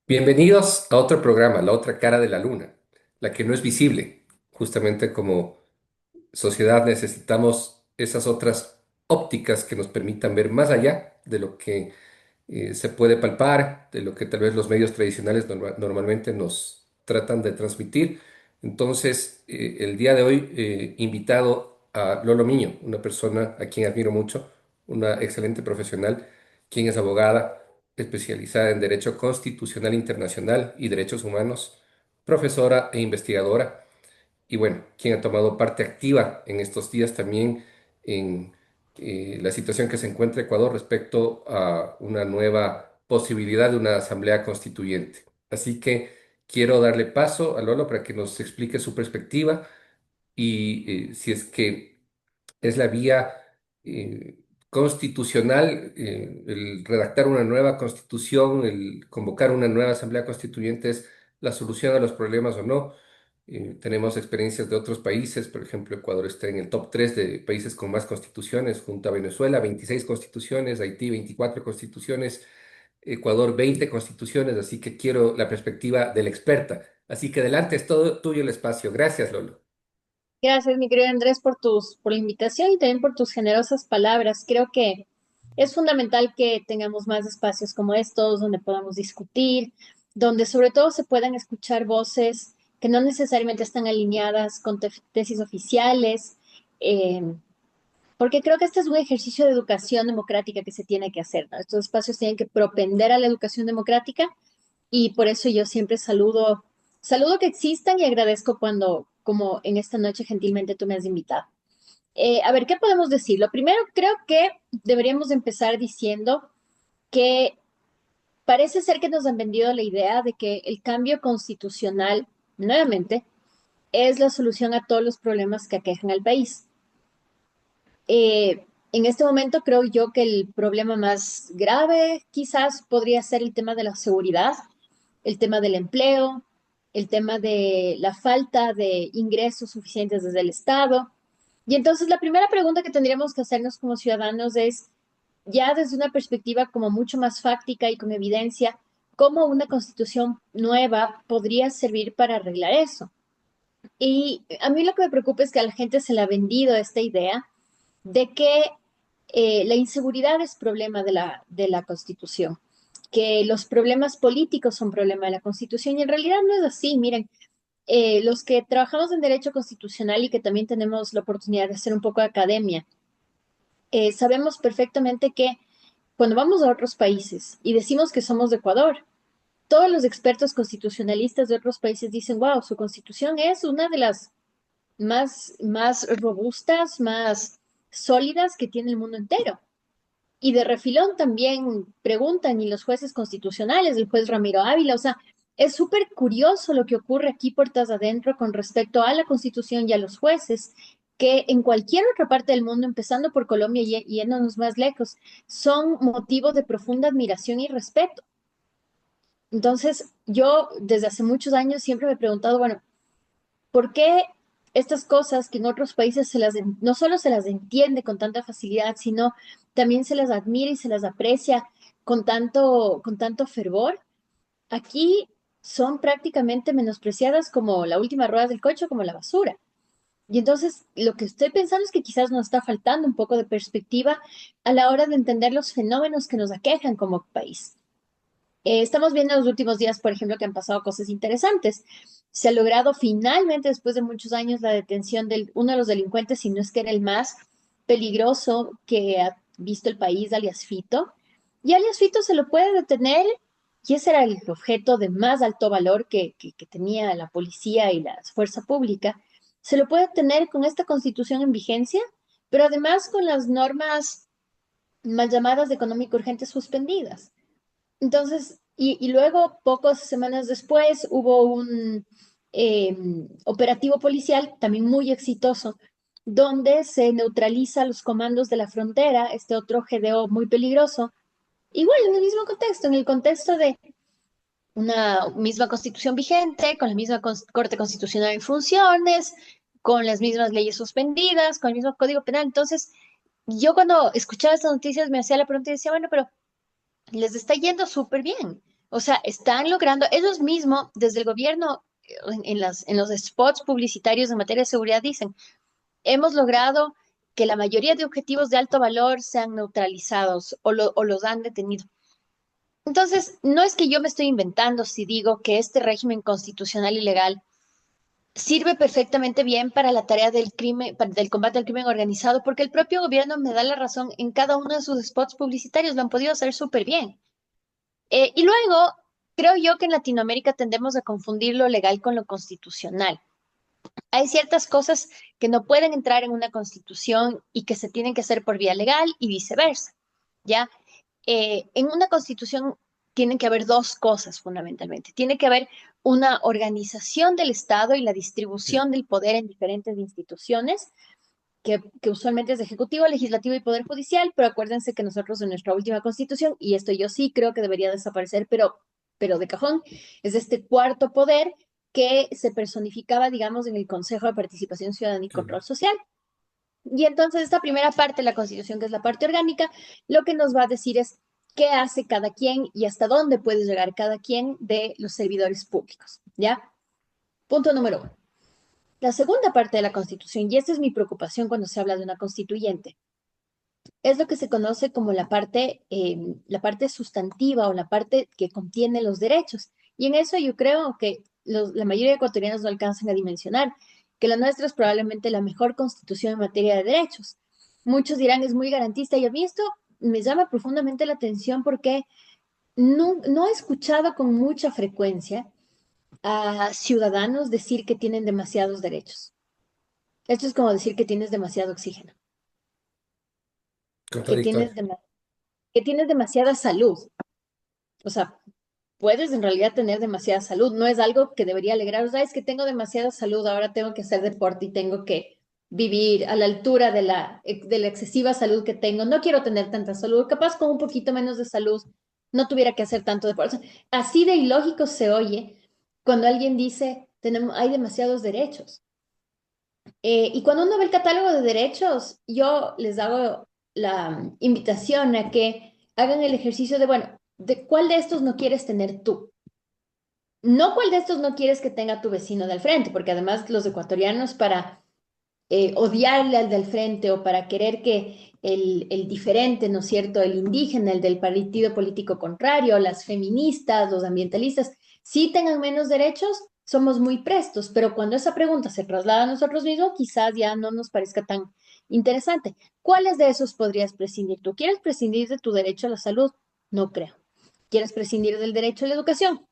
Bienvenidos a otro programa, La otra cara de la luna, la que no es visible. Justamente como sociedad necesitamos esas otras ópticas que nos permitan ver más allá de lo que se puede palpar, de lo que tal vez los medios tradicionales normalmente nos tratan de transmitir. Entonces, el día de hoy, invitado a Lolo Miño, una persona a quien admiro mucho, una excelente profesional, quien es abogada especializada en Derecho Constitucional Internacional y Derechos Humanos, profesora e investigadora y bueno, quien ha tomado parte activa en estos días también en la situación que se encuentra Ecuador respecto a una nueva posibilidad de una asamblea constituyente. Así que quiero darle paso a Lolo para que nos explique su perspectiva y si es que es la vía constitucional, el redactar una nueva constitución, el convocar una nueva asamblea constituyente es la solución a los problemas o no. Tenemos experiencias de otros países, por ejemplo, Ecuador está en el top 3 de países con más constituciones, junto a Venezuela, 26 constituciones, Haití, 24 constituciones, Ecuador, 20 constituciones, así que quiero la perspectiva de la experta. Así que adelante, es todo tuyo el espacio. Gracias, Lolo. Gracias, mi querido Andrés, por la invitación y también por tus generosas palabras. Creo que es fundamental que tengamos más espacios como estos, donde podamos discutir, donde sobre todo se puedan escuchar voces que no necesariamente están alineadas con tesis oficiales, eh, porque creo que este es un ejercicio de educación democrática que se tiene que hacer, ¿no? Estos espacios tienen que propender a la educación democrática y por eso yo siempre saludo que existan y agradezco cuando, como en esta noche gentilmente tú me has invitado. A ver, ¿qué podemos decir? Lo primero, creo que deberíamos empezar diciendo que parece ser que nos han vendido la idea de que el cambio constitucional, nuevamente, es la solución a todos los problemas que aquejan al país. En este momento creo yo que el problema más grave quizás podría ser el tema de la seguridad, el tema del empleo, el tema de la falta de ingresos suficientes desde el Estado. Y entonces la primera pregunta que tendríamos que hacernos como ciudadanos es, ya desde una perspectiva como mucho más fáctica y con evidencia, ¿cómo una constitución nueva podría servir para arreglar eso? Y a mí lo que me preocupa es que a la gente se le ha vendido esta idea de que la inseguridad es problema de la Constitución, que los problemas políticos son problema de la Constitución y en realidad no es así. Miren, los que trabajamos en derecho constitucional y que también tenemos la oportunidad de hacer un poco de academia, sabemos perfectamente que cuando vamos a otros países y decimos que somos de Ecuador, todos los expertos constitucionalistas de otros países dicen, wow, su constitución es una de las más robustas, más sólidas que tiene el mundo entero. Y de refilón también preguntan, y los jueces constitucionales, el juez Ramiro Ávila, o sea, es súper curioso lo que ocurre aquí puertas adentro con respecto a la Constitución y a los jueces, que en cualquier otra parte del mundo, empezando por Colombia y yéndonos más lejos, son motivo de profunda admiración y respeto. Entonces, yo desde hace muchos años siempre me he preguntado, bueno, ¿por qué estas cosas que en otros países no solo se las entiende con tanta facilidad, sino también se las admira y se las aprecia con tanto fervor? Aquí son prácticamente menospreciadas como la última rueda del coche, como la basura. Y entonces lo que estoy pensando es que quizás nos está faltando un poco de perspectiva a la hora de entender los fenómenos que nos aquejan como país. Estamos viendo en los últimos días, por ejemplo, que han pasado cosas interesantes. Se ha logrado finalmente, después de muchos años, la detención de uno de los delincuentes, si no es que era el más peligroso que ha visto el país, alias Fito. Y alias Fito se lo puede detener y ese era el objeto de más alto valor que tenía la policía y la fuerza pública. Se lo puede detener con esta constitución en vigencia, pero además con las normas mal llamadas de económico urgente suspendidas. Entonces, y luego, pocas semanas después, hubo un eh, operativo policial también muy exitoso, donde se neutraliza los comandos de la frontera, este otro GDO muy peligroso, igual en el mismo contexto, en el contexto de una misma constitución vigente, con la misma Corte Constitucional en funciones, con las mismas leyes suspendidas, con el mismo Código Penal. Entonces, yo cuando escuchaba estas noticias me hacía la pregunta y decía, bueno, pero les está yendo súper bien. O sea, están logrando, ellos mismos, desde el gobierno, en los spots publicitarios en materia de seguridad, dicen, hemos logrado que la mayoría de objetivos de alto valor sean neutralizados o los han detenido. Entonces, no es que yo me estoy inventando si digo que este régimen constitucional y legal sirve perfectamente bien para la tarea del crimen, del combate al crimen organizado, porque el propio gobierno me da la razón en cada uno de sus spots publicitarios, lo han podido hacer súper bien. Y luego, creo yo que en Latinoamérica tendemos a confundir lo legal con lo constitucional. Hay ciertas cosas que no pueden entrar en una constitución y que se tienen que hacer por vía legal y viceversa, ¿ya? En una constitución tienen que haber dos cosas fundamentalmente. Tiene que haber una organización del Estado y la Sí, distribución del poder en diferentes instituciones, que usualmente es ejecutivo, legislativo y poder judicial, pero acuérdense que nosotros en nuestra última constitución, y esto yo sí creo que debería desaparecer, pero de cajón, es este cuarto poder que se personificaba, digamos, en el Consejo de Participación Ciudadana y sí. Control Social. Y entonces esta primera parte de la Constitución, que es la parte orgánica, lo que nos va a decir es qué hace cada quien y hasta dónde puede llegar cada quien de los servidores públicos, ¿ya? Punto número uno. La segunda parte de la Constitución, y esta es mi preocupación cuando se habla de una constituyente, es lo que se conoce como la parte sustantiva o la parte que contiene los derechos. Y en eso yo creo que la mayoría de ecuatorianos no alcanzan a dimensionar que la nuestra es probablemente la mejor constitución en materia de derechos. Muchos dirán es muy garantista y a mí esto me llama profundamente la atención porque no he escuchado con mucha frecuencia a ciudadanos decir que tienen demasiados derechos. Esto es como decir que tienes demasiado oxígeno, que Contradictorio. que tienes demasiada salud. O sea, puedes en realidad tener demasiada salud, no es algo que debería alegrar. O sea, es que tengo demasiada salud, ahora tengo que hacer deporte y tengo que vivir a la altura de la excesiva salud que tengo. No quiero tener tanta salud, capaz con un poquito menos de salud no tuviera que hacer tanto deporte. O sea, así de ilógico se oye cuando alguien dice, hay demasiados derechos. Y cuando uno ve el catálogo de derechos, yo les hago la invitación a que hagan el ejercicio de, bueno, ¿de cuál de estos no quieres tener tú? No cuál de estos no quieres que tenga tu vecino del frente, porque además los ecuatorianos para odiarle al del frente o para querer que el diferente, ¿no es cierto?, el indígena, el del partido político contrario, las feministas, los ambientalistas, sí tengan menos derechos, somos muy prestos, pero cuando esa pregunta se traslada a nosotros mismos, quizás ya no nos parezca tan interesante. ¿Cuáles de esos podrías prescindir tú? ¿Quieres prescindir de tu derecho a la salud? No creo. ¿Quieres prescindir del derecho a la educación?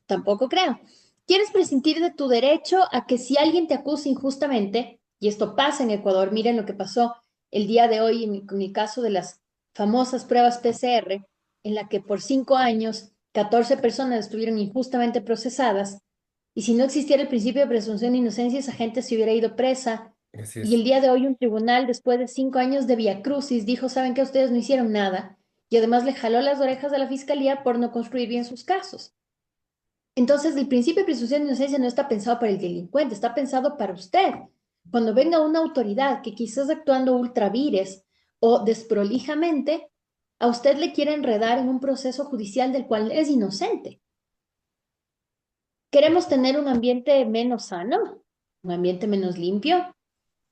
Tampoco creo. ¿Quieres prescindir de tu derecho a que si alguien te acusa injustamente, y esto pasa en Ecuador, miren lo que pasó el día de hoy en el caso de las famosas pruebas PCR, en la que por 5 años 14 personas estuvieron injustamente procesadas, y si no existiera el principio de presunción de inocencia, esa gente se hubiera ido presa, Así y el es. día de hoy un tribunal, después de 5 años de viacrucis, dijo, ¿saben qué? Ustedes no hicieron nada, y además le jaló las orejas a la fiscalía por no construir bien sus casos. Entonces, el principio de presunción de inocencia no está pensado para el delincuente, está pensado para usted. Cuando venga una autoridad que quizás actuando ultra vires o desprolijamente, a usted le quiere enredar en un proceso judicial del cual es inocente. Queremos tener un ambiente menos sano, un ambiente menos limpio.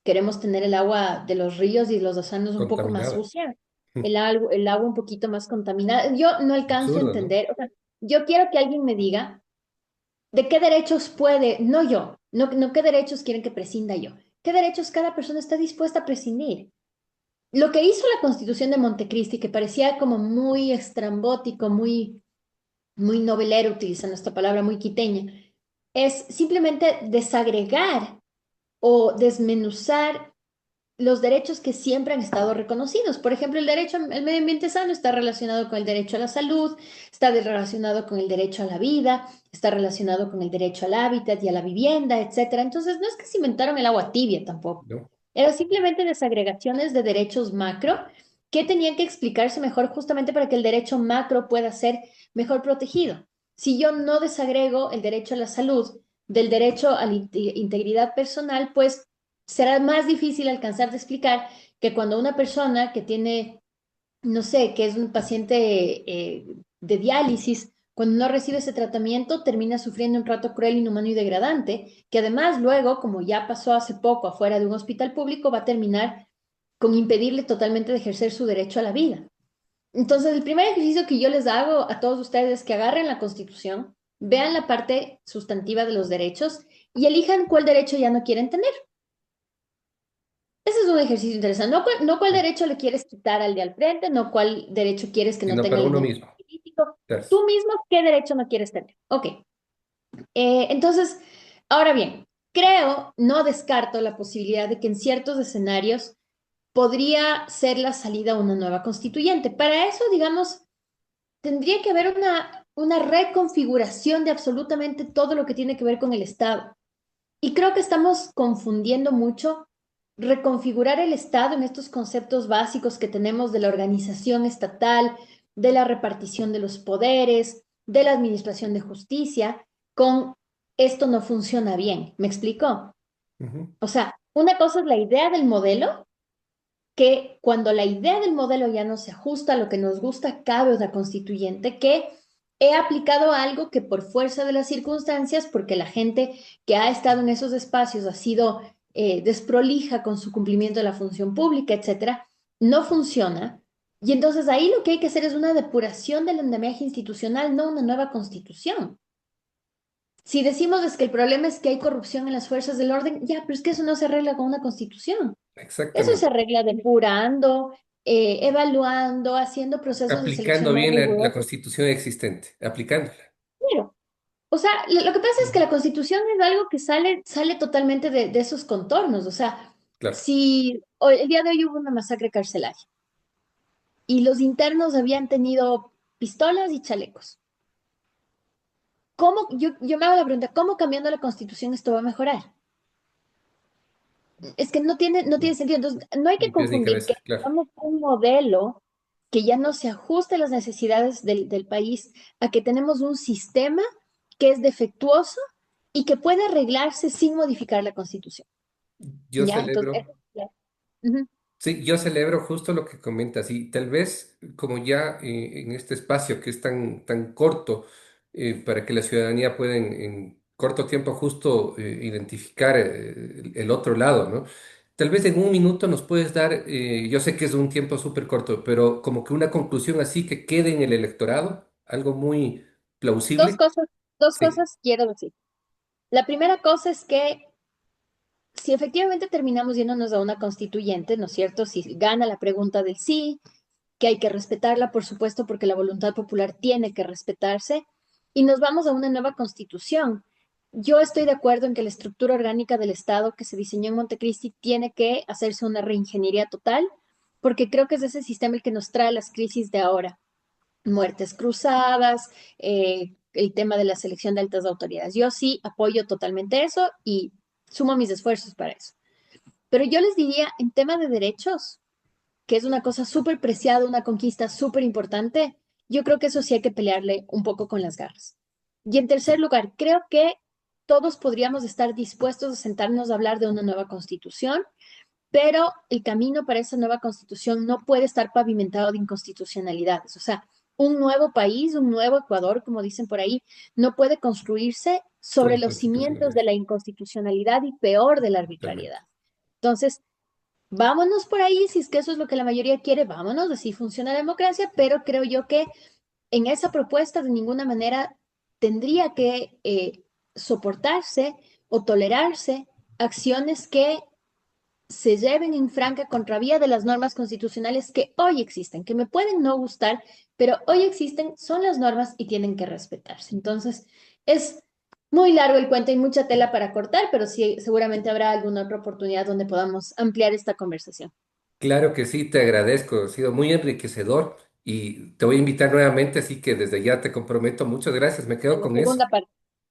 Queremos tener el agua de los ríos y los océanos un poco más Contaminada. sucia, el agua un poquito más contaminada. Yo no alcanzo a Absurdo, ¿no? entender, o sea, yo quiero que alguien me diga ¿de qué derechos puede? No yo, no qué derechos quieren que prescinda yo. ¿Qué derechos cada persona está dispuesta a prescindir? Lo que hizo la Constitución de Montecristi, que parecía como muy estrambótico, muy novelero, utilizando esta palabra muy quiteña, es simplemente desagregar o desmenuzar los derechos que siempre han estado reconocidos. Por ejemplo, el derecho al medio ambiente sano está relacionado con el derecho a la salud, está relacionado con el derecho a la vida, está relacionado con el derecho al hábitat y a la vivienda, etcétera. Entonces, no es que se inventaron el agua tibia tampoco. ¿No? Eran simplemente desagregaciones de derechos macro que tenían que explicarse mejor justamente para que el derecho macro pueda ser mejor protegido. Si yo no desagrego el derecho a la salud del derecho a la integridad personal, pues será más difícil alcanzar de explicar que cuando una persona que tiene, no sé, que es un paciente de diálisis, Cuando no recibe ese tratamiento, termina sufriendo un trato cruel, inhumano y degradante, que además luego, como ya pasó hace poco afuera de un hospital público, va a terminar con impedirle totalmente de ejercer su derecho a la vida. Entonces, el primer ejercicio que yo les hago a todos ustedes es que agarren la Constitución, vean la parte sustantiva de los derechos y elijan cuál derecho ya no quieren tener. Ese es un ejercicio interesante. No cuál derecho le quieres quitar al de al frente, no cuál derecho quieres que no Sino tenga para el uno enemigo mismo. político. Claro. Tú mismo, ¿qué derecho no quieres tener? Ok. Entonces, ahora bien, creo, no descarto la posibilidad de que en ciertos escenarios podría ser la salida a una nueva constituyente. Para eso, digamos, tendría que haber una reconfiguración de absolutamente todo lo que tiene que ver con el Estado. Y creo que estamos confundiendo mucho reconfigurar el Estado en estos conceptos básicos que tenemos de la organización estatal, de la repartición de los poderes, de la administración de justicia, con esto no funciona bien. ¿Me explico? Ujú. O sea, una cosa es la idea del modelo, que cuando la idea del modelo ya no se ajusta a lo que nos gusta, cabe otra constituyente que he aplicado algo que por fuerza de las circunstancias, porque la gente que ha estado en esos espacios ha sido desprolija con su cumplimiento de la función pública, etcétera, no funciona. Y entonces ahí lo que hay que hacer es una depuración del andamiaje institucional, no una nueva constitución. Si decimos es que el problema es que hay corrupción en las fuerzas del orden, ya, pero es que eso no se arregla con una constitución. Eso se Exactamente. arregla depurando, evaluando, haciendo procesos de selección Aplicando más bien la rigurosos. constitución existente, aplicándola. Pero, o sea, lo que pasa es que Ujú. la constitución es algo que sale totalmente de esos contornos. O sea, Claro. si el día de hoy hubo una masacre carcelaria y los internos habían tenido pistolas y chalecos, yo me hago la pregunta, ¿cómo cambiando la constitución esto va a mejorar? Es que no tiene sentido. Entonces, no hay que Ni pies ni confundir que cabeza, claro. somos un modelo que ya no se ajuste a las necesidades del país, a que tenemos un sistema que es defectuoso y que puede arreglarse sin modificar la Constitución. Yo ¿Ya? Entonces, celebro. ujú. Sí, yo celebro justo lo que comentas y tal vez como ya en este espacio que es tan corto para que la ciudadanía pueda en corto tiempo justo identificar el otro lado, ¿no? Tal vez en un minuto nos puedes dar, yo sé que es un tiempo súper corto, pero como que una conclusión así que quede en el electorado, algo muy Dos plausible. cosas, dos Sí, cosas quiero decir. La primera cosa es que si efectivamente terminamos yéndonos a una constituyente, ¿no es cierto? Si gana la pregunta del sí, que hay que respetarla, por supuesto, porque la voluntad popular tiene que respetarse, y nos vamos a una nueva constitución. Yo estoy de acuerdo en que la estructura orgánica del Estado que se diseñó en Montecristi tiene que hacerse una reingeniería total, porque creo que es ese sistema el que nos trae las crisis de ahora. Muertes cruzadas, el tema de la selección de altas autoridades. Yo sí apoyo totalmente eso y sumo mis esfuerzos para eso. Pero yo les diría, en tema de derechos, que es una cosa súper preciada, una conquista súper importante, yo creo que eso sí hay que pelearle un poco con las garras. Y en tercer lugar, creo que todos podríamos estar dispuestos a sentarnos a hablar de una nueva constitución, pero el camino para esa nueva constitución no puede estar pavimentado de inconstitucionalidades. O sea, un nuevo país, un nuevo Ecuador, como dicen por ahí, no puede construirse con sobre los cimientos inconstitucionalidad, de la inconstitucionalidad y peor de la arbitrariedad. totalmente. Entonces, vámonos por ahí, si es que eso es lo que la mayoría quiere, vámonos, así funciona la democracia, pero creo yo que en esa propuesta de ninguna manera tendría que soportarse o tolerarse acciones que se lleven en franca contravía de las normas constitucionales que hoy existen, que me pueden no gustar, pero hoy existen, son las normas y tienen que respetarse. Entonces, es muy largo el cuento y mucha tela para cortar, pero sí, seguramente habrá alguna otra oportunidad donde podamos ampliar esta conversación. Claro que sí, te agradezco, ha sido muy enriquecedor y te voy a invitar nuevamente, así que desde ya te comprometo, muchas gracias, me quedo En la con eso. segunda parte.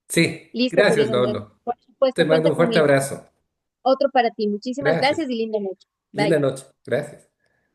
Sí, Listo, gracias, querido Andrés. Lolo. Por Te supuesto, mando cuenta un fuerte conmigo. abrazo. Otro para ti. Muchísimas Gracias. gracias y linda noche. Linda Bye. noche. Gracias.